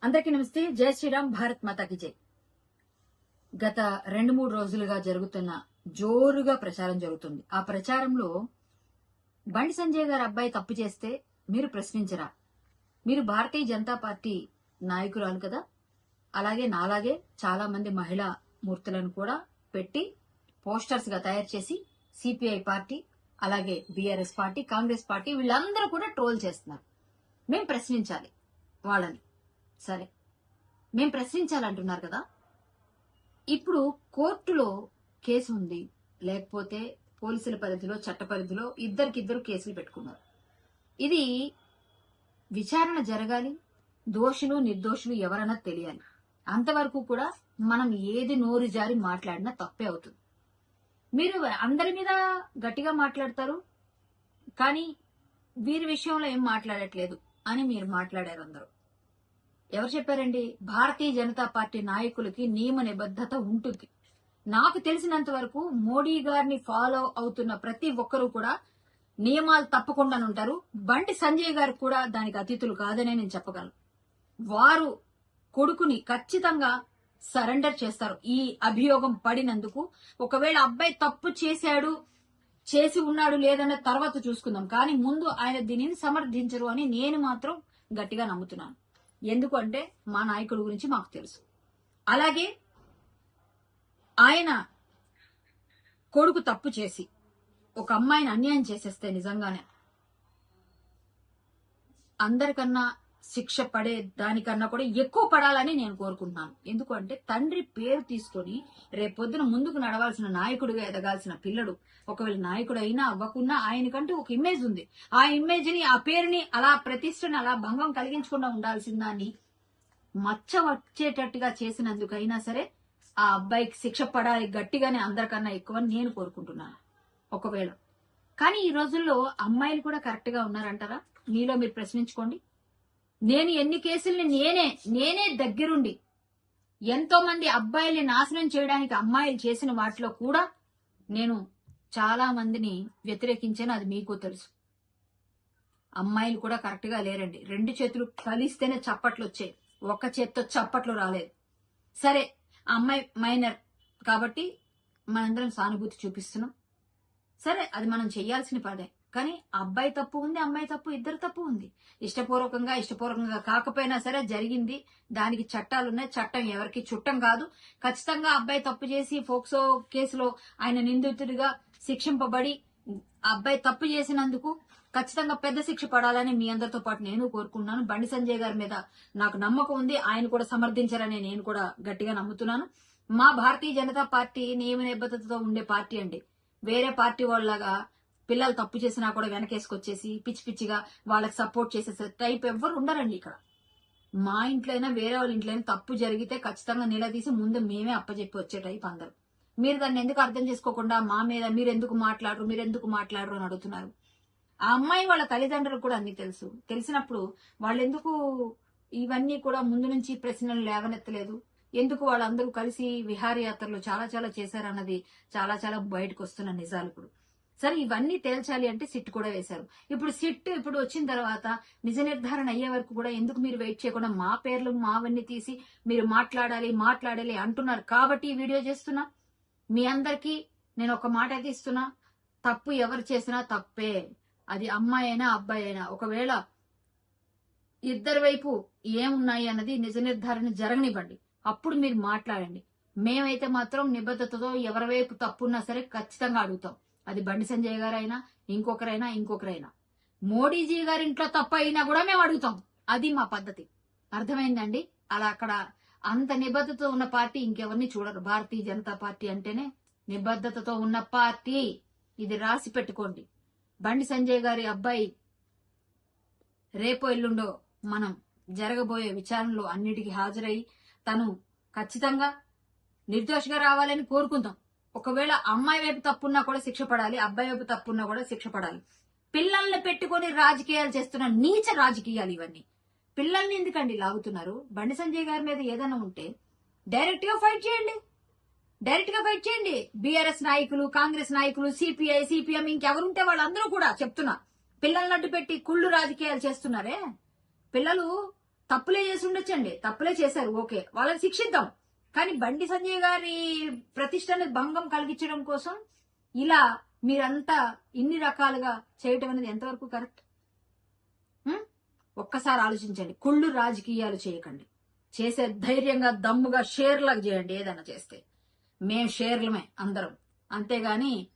అందరికీ నమస్తే. జై శ్రీరామ్, భారత్ మాతాకి జై. గత 2-3 రోజులుగా జరుగుతున్న జోరుగా ప్రచారం జరుగుతుంది. ఆ ప్రచారంలో బండి సంజయ్ గారి అబ్బాయి తప్పు చేస్తే మీరు ప్రశ్నించరా? మీరు భారతీయ జనతా పార్టీ నాయకురాలు కదా, అలాగే నాలాగే చాలా మంది మహిళా మూర్తులను కూడా పెట్టి పోస్టర్స్ గా తయారు చేసి సిపిఐ పార్టీ, అలాగే బీఆర్ఎస్ పార్టీ, కాంగ్రెస్ పార్టీ వీళ్ళందరూ కూడా ట్రోల్ చేస్తున్నారు. మేం ప్రశ్నించాలి వాళ్ళని. సరే, మేం ప్రశ్నించాలంటున్నారు కదా. ఇప్పుడు కోర్టులో కేసు ఉంది, లేకపోతే పోలీసుల పరిధిలో, చట్ట పరిధిలో ఇద్దరికిద్దరు కేసులు పెట్టుకున్నారు. ఇది విచారణ జరగాలి, దోషులు నిర్దోషులు ఎవరన్నా తెలియాలి. అంతవరకు కూడా మనం ఏది నోరు జారి మాట్లాడినా తప్పే అవుతుంది. మీరు అందరి మీద గట్టిగా మాట్లాడతారు, కానీ వీరి విషయంలో ఏం మాట్లాడట్లేదు అని మీరు మాట్లాడారు అందరూ. ఎవరు చెప్పారండి? భారతీయ జనతా పార్టీ నాయకులకి నియమ నిబద్ధత ఉంటుంది. నాకు తెలిసినంత వరకు మోడీ గారిని ఫాలో అవుతున్న ప్రతి ఒక్కరూ కూడా నియమాలు తప్పకుండా ఉంటారు. బండి సంజయ్ గారు కూడా దానికి అతిథులు కాదనే నేను చెప్పగలను. వారు కొడుకుని ఖచ్చితంగా సరెండర్ చేస్తారు ఈ అభియోగం పడినందుకు. ఒకవేళ అబ్బాయి తప్పు చేసి ఉన్నాడు లేదన్న తర్వాత చూసుకుందాం, కానీ ముందు ఆయన దీనిని సమర్థించరు అని నేను మాత్రం గట్టిగా నమ్ముతున్నాను. ఎందుకంటే మా నాయకుడి గురించి మాకు తెలుసు. అలాగే ఆయన కొడుకు తప్పు చేసి ఒక అమ్మాయిని అన్యాయం చేసేస్తే నిజంగానే అందరికన్నా శిక్ష పడే దానికన్నా కూడా ఎక్కువ పడాలని నేను కోరుకుంటున్నాను. ఎందుకంటే తండ్రి పేరు తీసుకొని రేపొద్దున ముందుకు నడవాల్సిన నాయకుడిగా ఎదగాల్సిన పిల్లడు ఒకవేళ నాయకుడు అయినా అవ్వకున్నా ఆయనకంటూ ఒక ఇమేజ్ ఉంది. ఆ ఇమేజ్ ని, ఆ పేరుని, అలా ప్రతిష్టని అలా భంగం కలిగించకుండా ఉండాల్సిన దాన్ని మచ్చ వచ్చేటట్టుగా చేసినందుకైనా సరే ఆ అబ్బాయికి శిక్ష పడాలి గట్టిగానే, అందరికన్నా ఎక్కువ నేను కోరుకుంటున్నాను. ఒకవేళ కానీ ఈ రోజుల్లో అమ్మాయిలు కూడా కరెక్ట్ గా ఉన్నారంటారా? మీలో మీరు ప్రశ్నించుకోండి. నేను ఎన్ని కేసుల్ని నేనే దగ్గరుండి ఎంతో మంది అబ్బాయిల్ని నాశనం చేయడానికి అమ్మాయిలు చేసిన వాటిలో కూడా నేను చాలా మందిని వ్యతిరేకించాను. అది మీకు తెలుసు. అమ్మాయిలు కూడా కరెక్ట్ గా లేరండి. 2 చేతులు కలిస్తేనే చప్పట్లు వచ్చాయి, ఒక్క చేత్తో చప్పట్లు రాలేదు. సరే, అమ్మాయి మైనర్ కాబట్టి మనందరం సానుభూతి చూపిస్తున్నాం. సరే, అది మనం చెయ్యాల్సిన పదే. కానీ అబ్బాయి తప్పు ఉంది, అమ్మాయి తప్పు, ఇద్దరు తప్పు ఉంది. ఇష్టపూర్వకంగా కాకపోయినా సరే జరిగింది. దానికి చట్టాలున్నాయి. చట్టం ఎవరికి చుట్టం కాదు. ఖచ్చితంగా అబ్బాయి తప్పు చేసి ఫోక్సో కేసులో ఆయన నిందితుడిగా శిక్షింపబడి అబ్బాయి తప్పు చేసినందుకు ఖచ్చితంగా పెద్ద శిక్ష పడాలని మీ అందరితో పాటు నేను కోరుకుంటున్నాను. బండి సంజయ్ గారి మీద నాకు నమ్మకం ఉంది. ఆయన కూడా సమర్థించారని నేను కూడా గట్టిగా నమ్ముతున్నాను. మా భారతీయ జనతా పార్టీ నియమ నిబద్ధతతో ఉండే పార్టీ అండి. వేరే పార్టీ వాళ్ళగా పిల్లలు తప్పు చేసినా కూడా వెనకేసుకొచ్చేసి పిచ్చి పిచ్చిగా వాళ్ళకి సపోర్ట్ చేసే టైప్ ఎవ్వరు ఉండరండి ఇక్కడ. మా ఇంట్లో అయినా వేరే వాళ్ళ ఇంట్లో అయినా తప్పు జరిగితే ఖచ్చితంగా నిలదీసి ముందు మేమే అప్పచెప్పి వచ్చే టైప్ అందరు. మీరు దాన్ని ఎందుకు అర్థం చేసుకోకుండా మా మీద మీరెందుకు మాట్లాడరు అని అడుగుతున్నారు. ఆ అమ్మాయి వాళ్ళ తల్లిదండ్రులకు కూడా అన్ని తెలుసు. తెలిసినప్పుడు వాళ్ళెందుకు ఇవన్నీ కూడా ముందు నుంచి ప్రశ్నలు లేవనెత్తలేదు? ఎందుకు వాళ్ళందరూ కలిసి విహారయాత్రలు చాలా చేశారన్నది చాలా బయటకు వస్తున్న నిజాలు ఇప్పుడు. సరే, ఇవన్నీ తేల్చాలి అంటే సిట్ కూడా వేశారు. ఇప్పుడు వచ్చిన తర్వాత నిజ నిర్ధారణ అయ్యే వరకు కూడా ఎందుకు మీరు వెయిట్ చేయకుండా మా పేర్లు మావన్నీ తీసి మీరు మాట్లాడాలి అంటున్నారు కాబట్టి ఈ వీడియో చేస్తున్నా. మీ అందరికీ నేను ఒక మాట అయితే ఇస్తున్నా, తప్పు ఎవరు చేసినా తప్పే. అది అమ్మాయి అయినా అబ్బాయి అయినా. ఒకవేళ ఇద్దరి వైపు ఏమున్నాయి అన్నది నిజ నిర్ధారణ జరగనివ్వండి, అప్పుడు మీరు మాట్లాడండి. మేమైతే మాత్రం నిబద్ధతతో ఎవరి వైపు తప్పున్నా సరే ఖచ్చితంగా అడుగుతాం. అది బండి సంజయ్ గారైనా ఇంకొకరైనా మోడీజీ గారి ఇంట్లో తప్పు అయినా కూడా మేము అడుగుతాం. అది మా పద్ధతి. అర్థమైందండి? అలా అక్కడ అంత నిబద్ధతతో ఉన్న పార్టీ ఇంకెవరిని చూడరు. భారతీయ జనతా పార్టీ అంటేనే నిబద్ధతతో ఉన్న పార్టీ. ఇది రాసి పెట్టుకోండి. బండి సంజయ్ గారి అబ్బాయి రేపో ఎల్లుండో మనం జరగబోయే విచారణలో అన్నిటికీ హాజరై తను ఖచ్చితంగా నిర్దోషిగా రావాలని కోరుకుందాం. ఒకవేళ అమ్మాయి వైపు తప్పున్నా కూడా శిక్ష పడాలి, అబ్బాయి వైపు తప్పున్నా కూడా శిక్ష పడాలి. పిల్లల్ని పెట్టుకుని రాజకీయాలు చేస్తున్న నీచ రాజకీయాలు ఇవన్నీ. పిల్లల్ని ఎందుకండి లాగుతున్నారు? బండి సంజయ్ గారి మీద ఏదైనా ఉంటే డైరెక్ట్ గా ఫైట్ చేయండి. బీఆర్ఎస్ నాయకులు, కాంగ్రెస్ నాయకులు, సిపిఐ, సిపిఎం ఇంకెవరుంటే వాళ్ళందరూ కూడా చెప్తున్నా, పిల్లల్ని అడ్డు పెట్టి కుళ్ళు రాజకీయాలు చేస్తున్నారే. పిల్లలు తప్పులే చేసి ఉండొచ్చండి, తప్పులే చేశారు, ఓకే, వాళ్ళని శిక్షిద్దాం. కానీ బండి సంజయ్ గారి ప్రతిష్టని భంగం కలిగించడం కోసం ఇలా మీరంతా ఇన్ని రకాలుగా చేయటం అనేది ఎంతవరకు కరెక్ట్? ఒక్కసారి ఆలోచించండి. కుళ్ళు రాజకీయాలు చేయకండి. చేసే ధైర్యంగా దమ్ముగా షేర్లకు చేయండి. ఏదైనా చేస్తే మేం షేర్లమే అందరం, అంతేగాని